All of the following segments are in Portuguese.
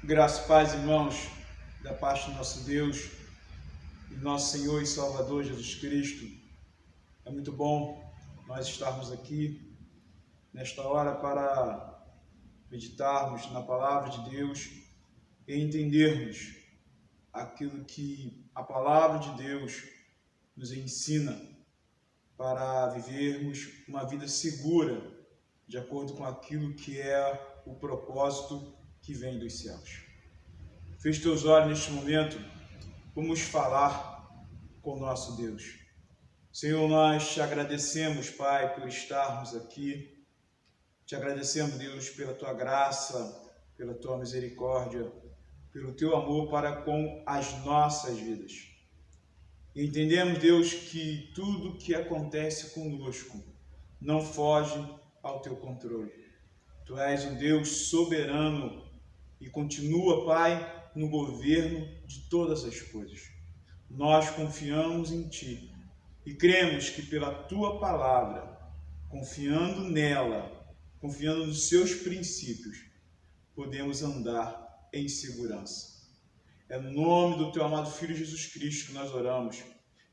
Graças, paz, irmãos, da parte do nosso Deus e nosso Senhor e Salvador Jesus Cristo. É muito bom nós estarmos aqui nesta hora para meditarmos na palavra de Deus e entendermos aquilo que a palavra de Deus nos ensina para vivermos uma vida segura, de acordo com aquilo que é o propósito que vem dos céus. Feche teus olhos neste momento, vamos falar com o nosso Deus. Senhor, nós te agradecemos, Pai, por estarmos aqui. Te agradecemos, Deus, pela tua graça, pela tua misericórdia, pelo teu amor para com as nossas vidas. E entendemos, Deus, que tudo que acontece conosco não foge ao teu controle. Tu és um Deus soberano e continua, Pai, no governo de todas as coisas. Nós confiamos em Ti e cremos que pela Tua palavra, confiando nela, confiando nos Seus princípios, podemos andar em segurança. É no nome do Teu amado Filho Jesus Cristo que nós oramos,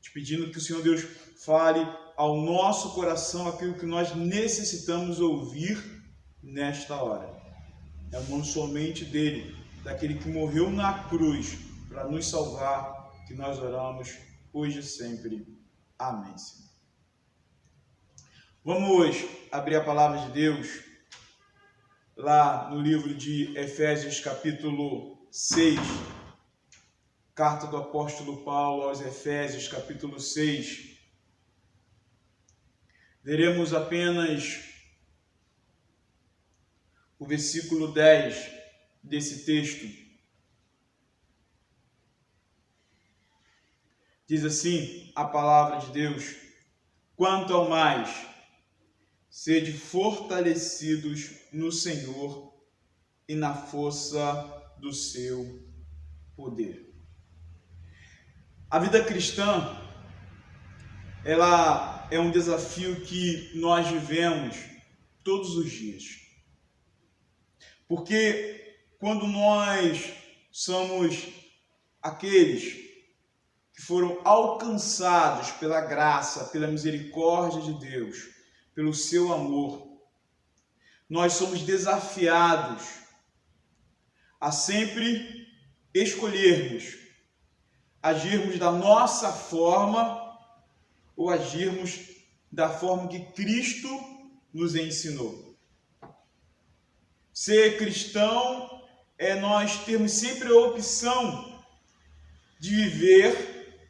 te pedindo que o Senhor Deus fale ao nosso coração aquilo que nós necessitamos ouvir nesta hora. É no nome somente dele, daquele que morreu na cruz para nos salvar, que nós oramos hoje e sempre. Amém, Senhor. Vamos hoje abrir a palavra de Deus lá no livro de Efésios, capítulo 6, carta do apóstolo Paulo aos Efésios, capítulo 6. Veremos apenas o versículo 10 desse texto. Diz assim a palavra de Deus: quanto ao mais, sede fortalecidos no Senhor e na força do seu poder. A vida cristã, ela é um desafio que nós vivemos todos os dias. Porque quando nós somos aqueles que foram alcançados pela graça, pela misericórdia de Deus, pelo seu amor, nós somos desafiados a sempre escolhermos agirmos da nossa forma ou agirmos da forma que Cristo nos ensinou. Ser cristão é nós termos sempre a opção de viver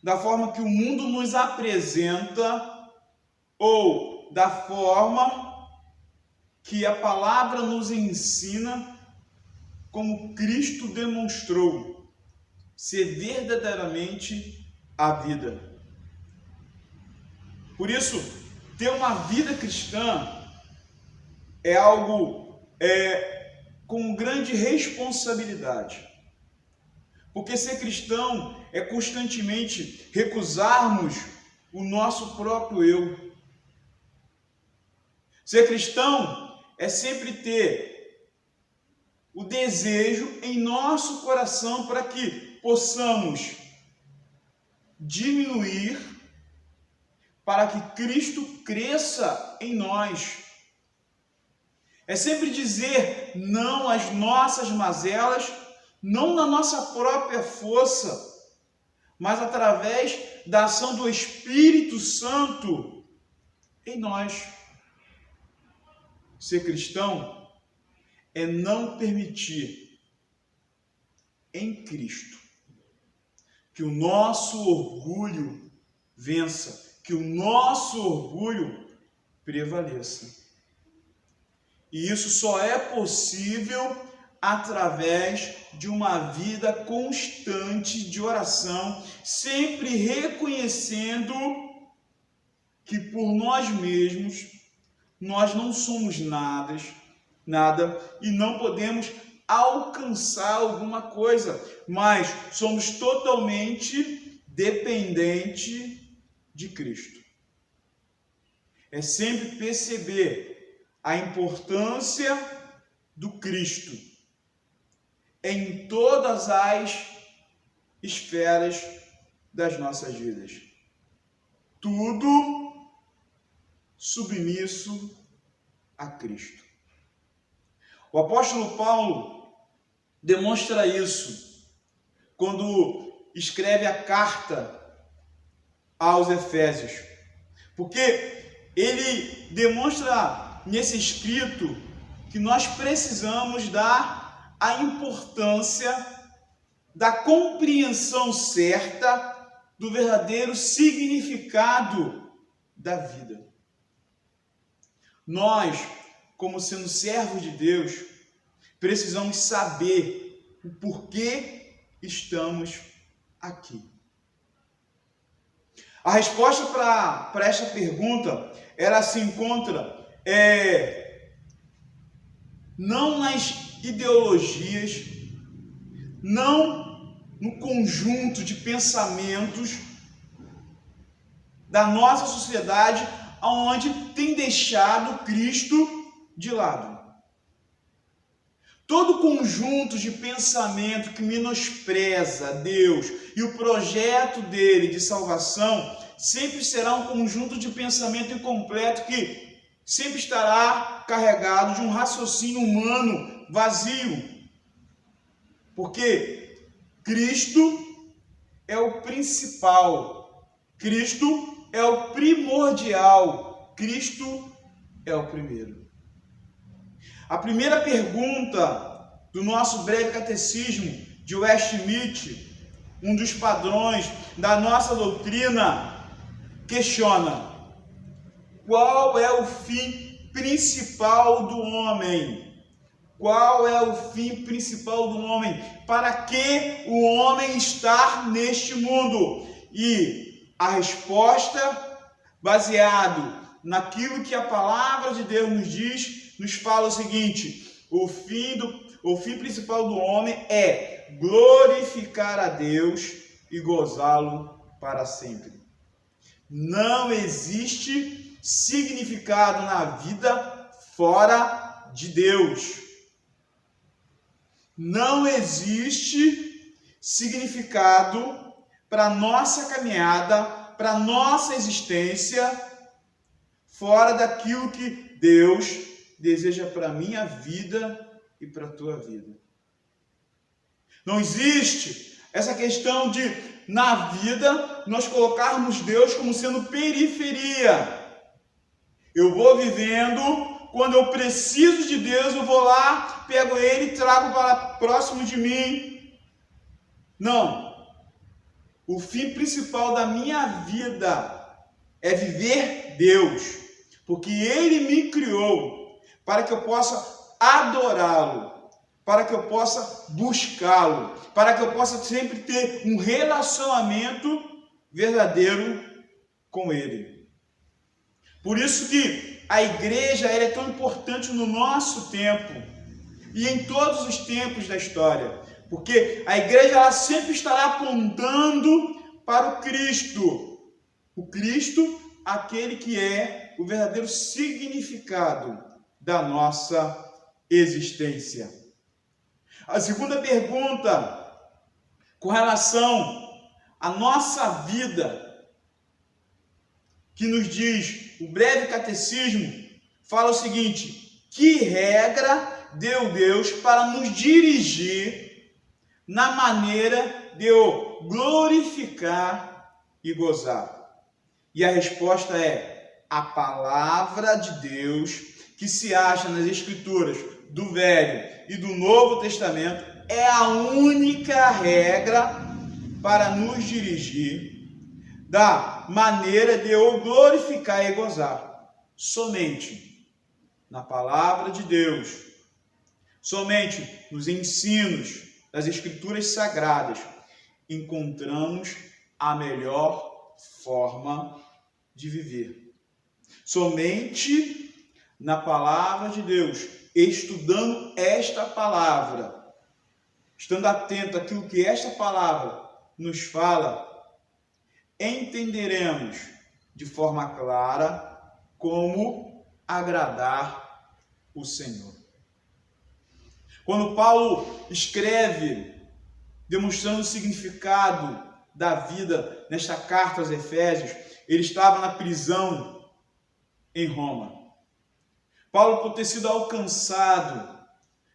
da forma que o mundo nos apresenta ou da forma que a palavra nos ensina, como Cristo demonstrou ser verdadeiramente a vida. Por isso, ter uma vida cristã é algo com grande responsabilidade. Porque ser cristão é constantemente recusarmos o nosso próprio eu. Ser cristão é sempre ter o desejo em nosso coração para que possamos diminuir para que Cristo cresça em nós. É sempre dizer não às nossas mazelas, não na nossa própria força, mas através da ação do Espírito Santo em nós. Ser cristão é não permitir em Cristo que o nosso orgulho vença, que o nosso orgulho prevaleça. E isso só é possível através de uma vida constante de oração, sempre reconhecendo que por nós mesmos nós não somos nada e não podemos alcançar alguma coisa, mas somos totalmente dependentes de Cristo. É sempre perceber a importância do Cristo em todas as esferas das nossas vidas. Tudo submisso a Cristo. O apóstolo Paulo demonstra isso quando escreve a carta aos Efésios, porque ele demonstra nesse escrito que nós precisamos dar a importância da compreensão certa do verdadeiro significado da vida. Nós, como sendo servos de Deus, precisamos saber o porquê estamos aqui. A resposta para esta pergunta, ela se encontra não nas ideologias, não no conjunto de pensamentos da nossa sociedade, onde tem deixado Cristo de lado. Todo conjunto de pensamento que menospreza Deus e o projeto dele de salvação sempre será um conjunto de pensamento incompleto que sempre estará carregado de um raciocínio humano vazio. Porque Cristo é o principal, Cristo é o primordial, Cristo é o primeiro. A primeira pergunta do nosso breve catecismo de Westminster, um dos padrões da nossa doutrina, questiona: qual é o fim principal do homem? Qual é o fim principal do homem? Para que o homem está neste mundo? E a resposta, baseado naquilo que a palavra de Deus nos diz, nos fala o seguinte: o fim principal do homem é glorificar a Deus e gozá-lo para sempre. Não existe significado na vida fora de Deus. Não existe significado para a nossa caminhada, para a nossa existência, fora daquilo que Deus deseja para a minha vida e para a tua vida. Não existe essa questão de, na vida, nós colocarmos Deus como sendo periferia. Eu vou vivendo, quando eu preciso de Deus, eu vou lá, pego Ele e trago para próximo de mim. Não. O fim principal da minha vida é viver Deus, porque Ele me criou para que eu possa adorá-lo, para que eu possa buscá-lo, para que eu possa sempre ter um relacionamento verdadeiro com Ele. Por isso que a igreja ela é tão importante no nosso tempo e em todos os tempos da história, porque a igreja ela sempre estará apontando para o Cristo, aquele que é o verdadeiro significado da nossa existência. A segunda pergunta, com relação à nossa vida, que nos diz o breve catecismo, fala o seguinte: que regra deu Deus para nos dirigir na maneira de o glorificar e gozar? E a resposta é a palavra de Deus, que se acha nas Escrituras do Velho e do Novo Testamento, é a única regra para nos dirigir da maneira de o glorificar e gozar. Somente na palavra de Deus, somente nos ensinos das Escrituras Sagradas, encontramos a melhor forma de viver. Somente na palavra de Deus, estudando esta palavra, estando atento àquilo que esta palavra nos fala, entenderemos de forma clara como agradar o Senhor. Quando Paulo escreve, demonstrando o significado da vida nesta carta aos Efésios, ele estava na prisão em Roma. Paulo, por ter sido alcançado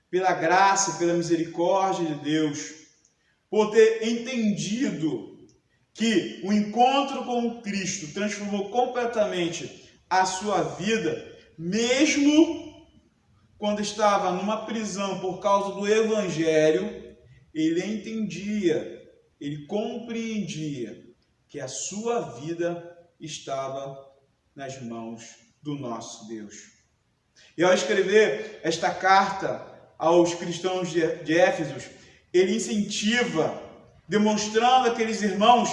pela graça, pela misericórdia de Deus, por ter entendido que o encontro com Cristo transformou completamente a sua vida, mesmo quando estava numa prisão por causa do Evangelho, ele entendia, ele compreendia que a sua vida estava nas mãos do nosso Deus. E ao escrever esta carta aos cristãos de Éfeso, ele incentiva, demonstrando àqueles irmãos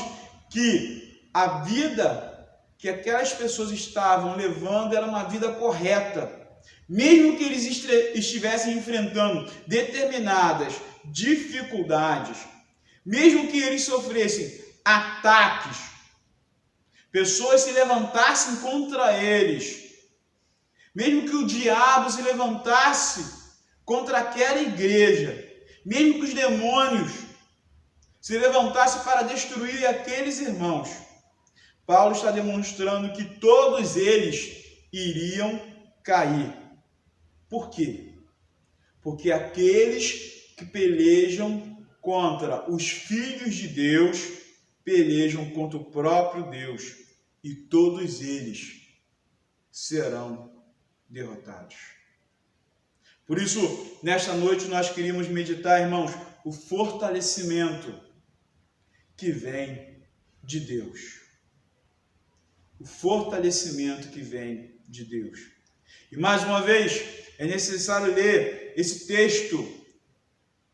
que a vida que aquelas pessoas estavam levando era uma vida correta. Mesmo que eles estivessem enfrentando determinadas dificuldades, mesmo que eles sofressem ataques, pessoas se levantassem contra eles, mesmo que o diabo se levantasse contra aquela igreja, mesmo que os demônios se levantassem para destruir aqueles irmãos, Paulo está demonstrando que todos eles iriam cair. Por quê? Porque aqueles que pelejam contra os filhos de Deus, pelejam contra o próprio Deus, e todos eles serão derrotados. Por isso, nesta noite nós queríamos meditar, irmãos, o fortalecimento que vem de Deus. O fortalecimento que vem de Deus. E mais uma vez, é necessário ler esse texto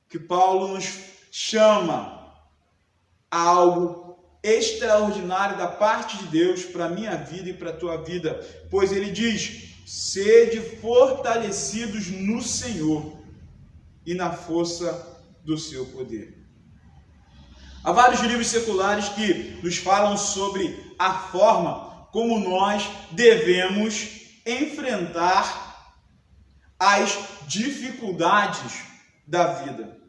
que Paulo nos chama a algo extraordinário da parte de Deus para a minha vida e para a tua vida, pois ele diz: sede fortalecidos no Senhor e na força do seu poder. Há vários livros seculares que nos falam sobre a forma como nós devemos enfrentar as dificuldades da vida.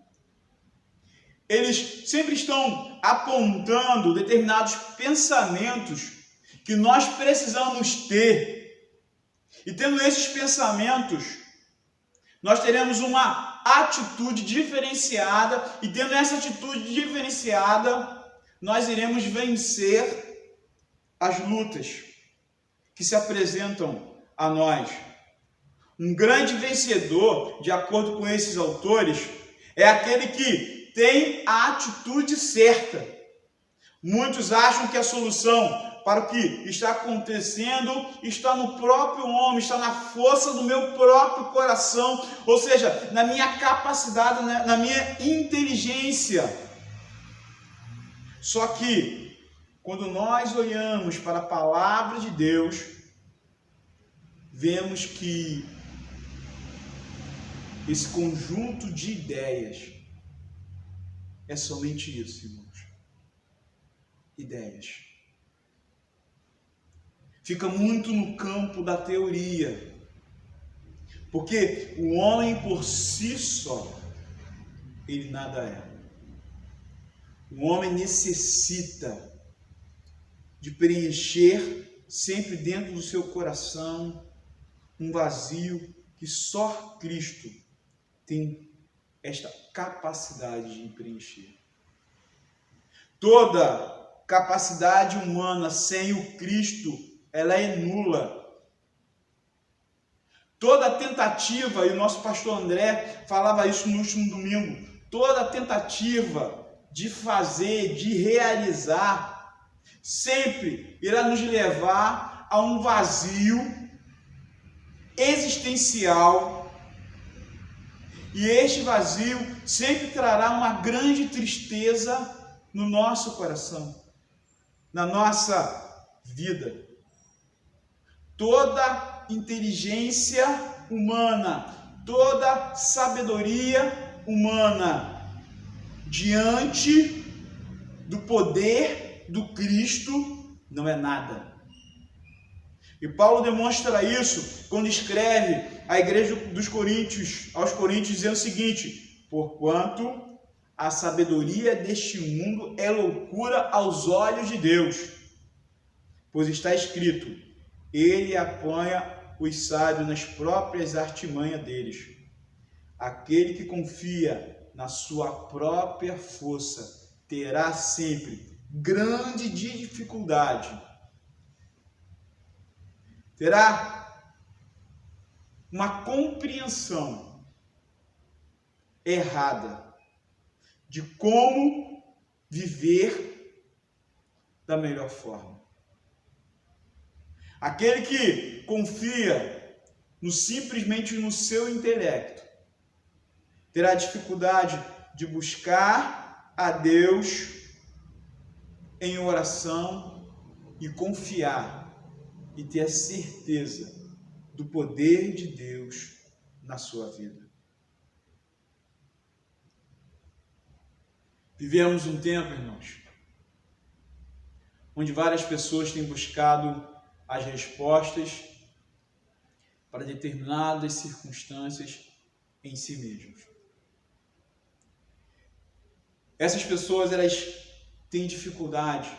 Eles sempre estão apontando determinados pensamentos que nós precisamos ter. E tendo esses pensamentos, nós teremos uma atitude diferenciada, e tendo essa atitude diferenciada, nós iremos vencer as lutas que se apresentam a nós. Um grande vencedor, de acordo com esses autores, é aquele que tem a atitude certa. Muitos acham que a solução para o que está acontecendo está no próprio homem, está na força do meu próprio coração, ou seja, na minha capacidade, na minha inteligência. Só que, quando nós olhamos para a palavra de Deus, vemos que esse conjunto de ideias é somente isso, irmãos. Ideias. Fica muito no campo da teoria, porque o homem por si só, ele nada é. O homem necessita de preencher sempre dentro do seu coração um vazio que só Cristo tem esta capacidade de preencher. Toda capacidade humana sem o Cristo, ela é nula. Toda tentativa, e o nosso pastor André falava isso no último domingo, toda tentativa de fazer, de realizar, sempre irá nos levar a um vazio existencial, e este vazio sempre trará uma grande tristeza no nosso coração, na nossa vida. Toda inteligência humana, toda sabedoria humana, diante do poder do Cristo, não é nada. E Paulo demonstra isso quando escreve à igreja dos Coríntios, aos Coríntios, dizendo o seguinte: porquanto a sabedoria deste mundo é loucura aos olhos de Deus, pois está escrito: ele apanha os sábios nas próprias artimanhas deles. Aquele que confia na sua própria força terá sempre grande dificuldade. Terá uma compreensão errada de como viver da melhor forma. Aquele que confia simplesmente no seu intelecto terá dificuldade de buscar a Deus em oração e confiar e ter a certeza do poder de Deus na sua vida. Vivemos um tempo, irmãos, onde várias pessoas têm buscado as respostas para determinadas circunstâncias em si mesmos. Essas pessoas, elas têm dificuldade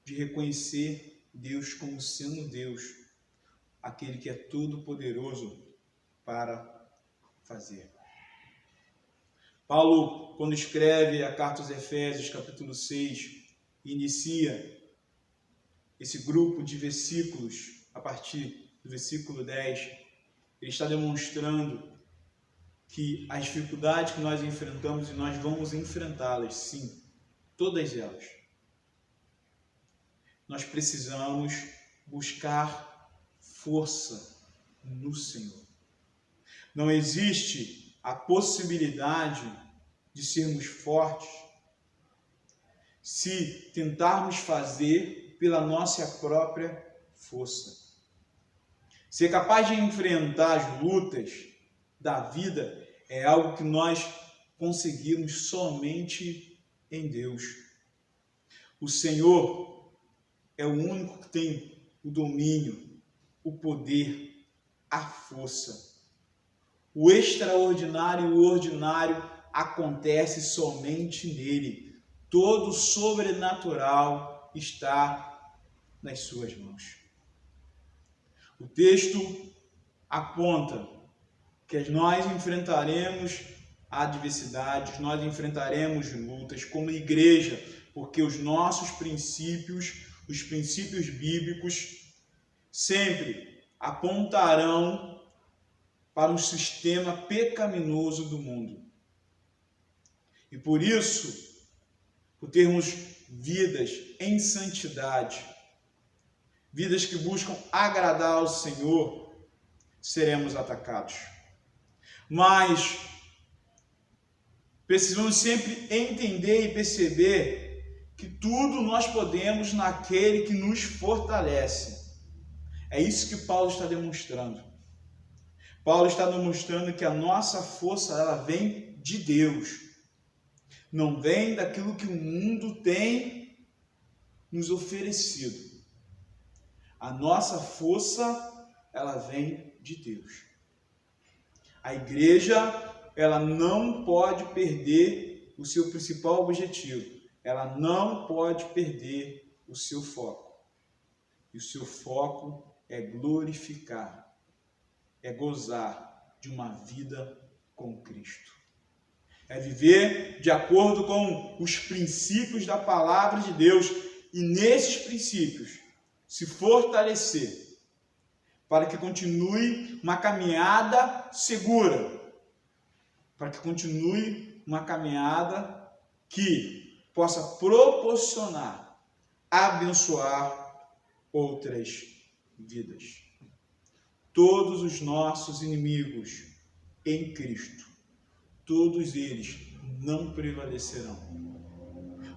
de reconhecer Deus como sendo Deus, aquele que é todo poderoso para fazer. Paulo, quando escreve a carta aos Efésios, capítulo 6, inicia esse grupo de versículos, a partir do versículo 10, ele está demonstrando que as dificuldades que nós enfrentamos, e nós vamos enfrentá-las, sim, todas elas, nós precisamos buscar força no Senhor. Não existe a possibilidade de sermos fortes se tentarmos fazer pela nossa própria força. Ser capaz de enfrentar as lutas da vida é algo que nós conseguimos somente em Deus. O Senhor é o único que tem o domínio, o poder, a força. O extraordinário e o ordinário acontece somente nele. Todo o sobrenatural está nas suas mãos. O texto aponta que nós enfrentaremos adversidades, nós enfrentaremos lutas como igreja, porque os nossos princípios, os princípios bíblicos, sempre apontarão para um sistema pecaminoso do mundo. E por isso, por termos vidas em santidade, vidas que buscam agradar ao Senhor, seremos atacados. Mas precisamos sempre entender e perceber que tudo nós podemos naquele que nos fortalece. É isso que Paulo está demonstrando. Paulo está demonstrando que a nossa força, ela vem de Deus. Não vem daquilo que o mundo tem nos oferecido. A nossa força, ela vem de Deus. A igreja, ela não pode perder o seu principal objetivo. Ela não pode perder o seu foco. E o seu foco é glorificar, é gozar de uma vida com Cristo. É viver de acordo com os princípios da palavra de Deus e nesses princípios se fortalecer para que continue uma caminhada segura, para que continue uma caminhada que possa proporcionar, abençoar outras vidas. Todos os nossos inimigos em Cristo, todos eles não prevalecerão,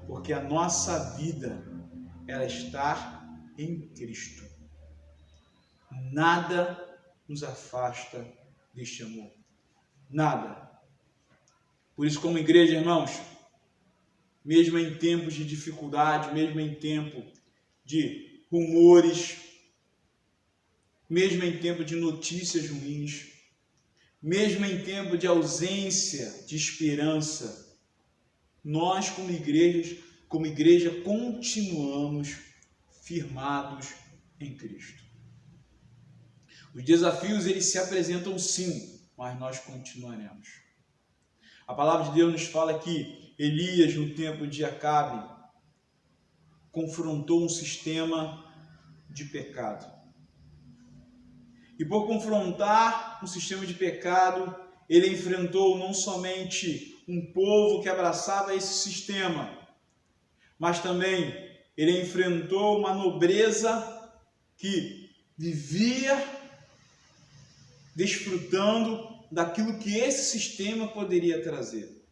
porque a nossa vida, ela está em Cristo. Nada nos afasta deste amor. Nada. Por isso, como igreja, irmãos, mesmo em tempos de dificuldade, mesmo em tempo de rumores, mesmo em tempo de notícias ruins, mesmo em tempo de ausência de esperança, nós como igreja continuamos firmados em Cristo. Os desafios, eles se apresentam sim, mas nós continuaremos. A palavra de Deus nos fala que Elias, no tempo de Acabe, confrontou um sistema de pecado. E por confrontar um sistema de pecado, ele enfrentou não somente um povo que abraçava esse sistema, mas também ele enfrentou uma nobreza que vivia desfrutando daquilo que esse sistema poderia trazer.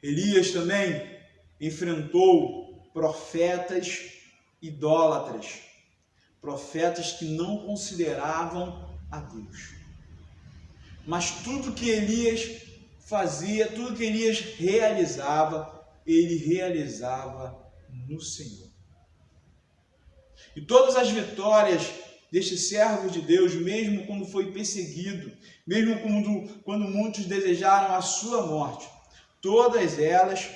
Elias também enfrentou profetas idólatras, profetas que não consideravam a Deus. Mas tudo que Elias fazia, tudo que Elias realizava, ele realizava no Senhor. E todas as vitórias deste servo de Deus, mesmo quando foi perseguido, mesmo quando muitos desejaram a sua morte, todas elas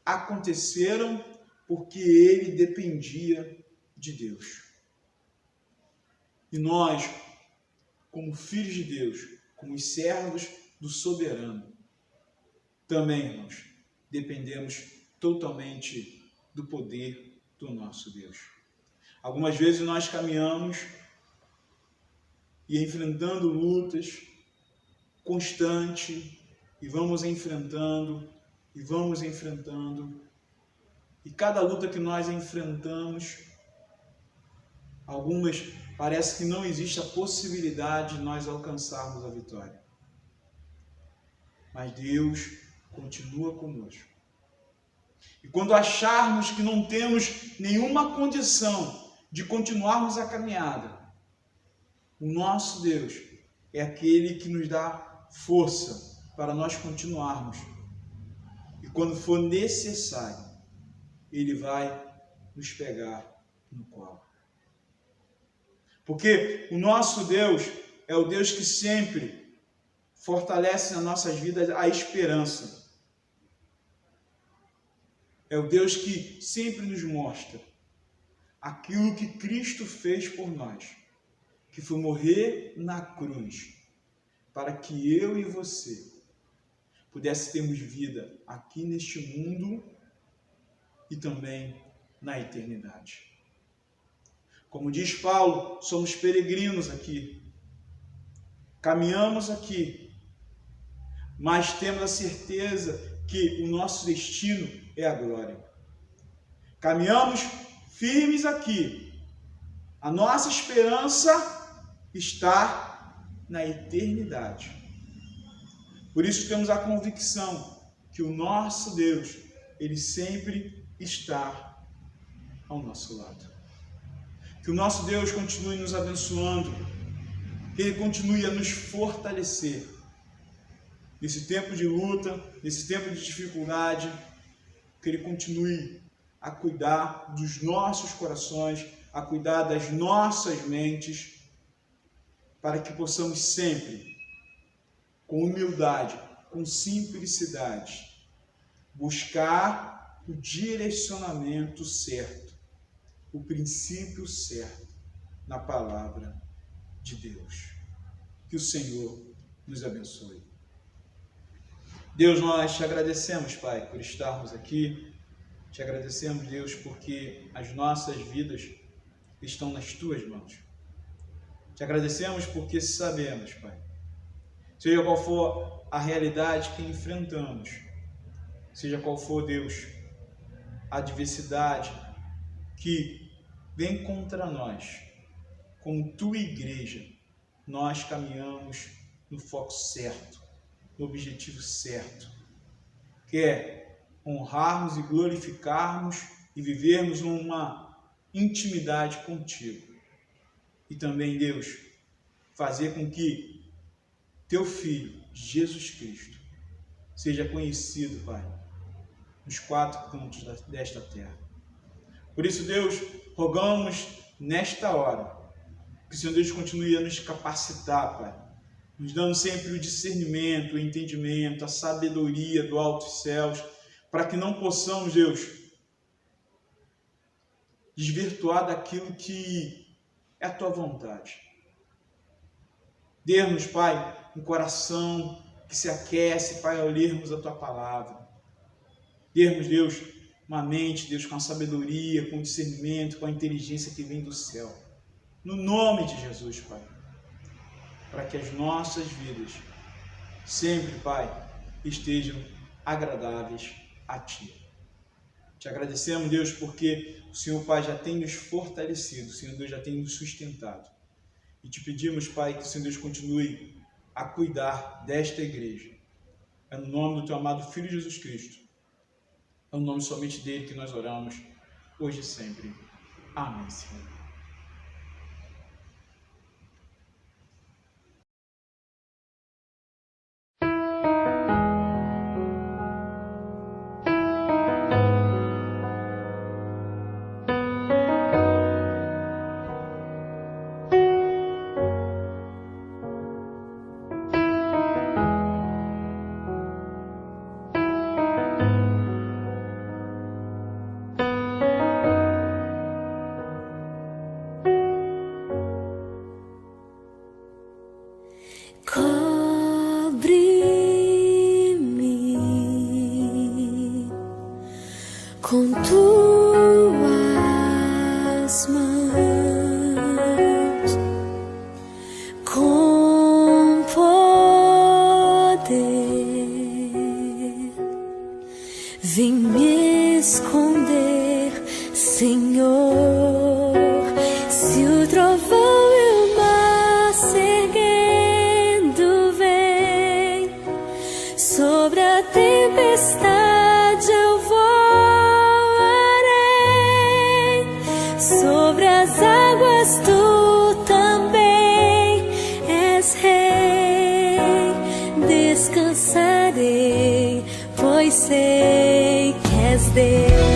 aconteceram porque ele dependia de Deus. E nós, como filhos de Deus, como os servos do soberano, também, irmãos, dependemos totalmente do poder do nosso Deus. Algumas vezes nós caminhamos e enfrentando lutas constantes, e vamos enfrentando, e cada luta que nós enfrentamos, algumas parece que não existe a possibilidade de nós alcançarmos a vitória. Mas Deus continua conosco. E quando acharmos que não temos nenhuma condição de continuarmos a caminhada, o nosso Deus é aquele que nos dá força para nós continuarmos. E quando for necessário, Ele vai nos pegar no colo. Porque o nosso Deus é o Deus que sempre fortalece nas nossas vidas a esperança. É o Deus que sempre nos mostra aquilo que Cristo fez por nós, que foi morrer na cruz, para que eu e você pudéssemos termos vida aqui neste mundo e também na eternidade. Como diz Paulo, somos peregrinos aqui, caminhamos aqui, mas temos a certeza que o nosso destino é a glória. Caminhamos firmes aqui, a nossa esperança está na eternidade. Por isso temos a convicção que o nosso Deus, Ele sempre está ao nosso lado. Que o nosso Deus continue nos abençoando, que Ele continue a nos fortalecer nesse tempo de luta, nesse tempo de dificuldade, que Ele continue a cuidar dos nossos corações, a cuidar das nossas mentes, para que possamos sempre, com humildade, com simplicidade, buscar o direcionamento certo, o princípio certo na palavra de Deus. Que o Senhor nos abençoe. Deus, nós te agradecemos, Pai, por estarmos aqui. Te agradecemos, Deus, porque as nossas vidas estão nas Tuas mãos. Te agradecemos porque sabemos, Pai, seja qual for a realidade que enfrentamos, seja qual for, Deus, a adversidade que vem contra nós, como Tua igreja, nós caminhamos no foco certo, no objetivo certo, que é honrarmos e glorificarmos e vivermos numa intimidade contigo. E também, Deus, fazer com que Teu Filho, Jesus Cristo, seja conhecido, Pai, nos quatro cantos desta terra. Por isso, Deus, rogamos nesta hora Que o Senhor Deus continue a nos capacitar, Pai, nos dando sempre o discernimento, o entendimento, a sabedoria do alto dos céus, para que não possamos, Deus, desvirtuar daquilo que é a Tua vontade. Dê-nos, Pai, um coração que se aquece, Pai, ao lermos a Tua palavra. Dê-nos, Deus, uma mente, Deus, com a sabedoria, com o discernimento, com a inteligência que vem do céu. No nome de Jesus, Pai. Para que as nossas vidas sempre, Pai, estejam agradáveis a Ti. Te agradecemos, Deus, porque o Senhor, Pai, já tem nos fortalecido, o Senhor Deus já tem nos sustentado. E te pedimos, Pai, que o Senhor Deus continue a cuidar desta igreja. É no nome do Teu amado Filho Jesus Cristo. É no nome somente dele que nós oramos, hoje e sempre. Amém, Senhor. Cobre-me com tuas mãos, com poder, vem me esconder, Senhor. Se o trovão e o mar se erguendo vem, sobre a tempestade eu voarei, sobre as águas tu também és rei. Descansarei, pois sei que és Deus.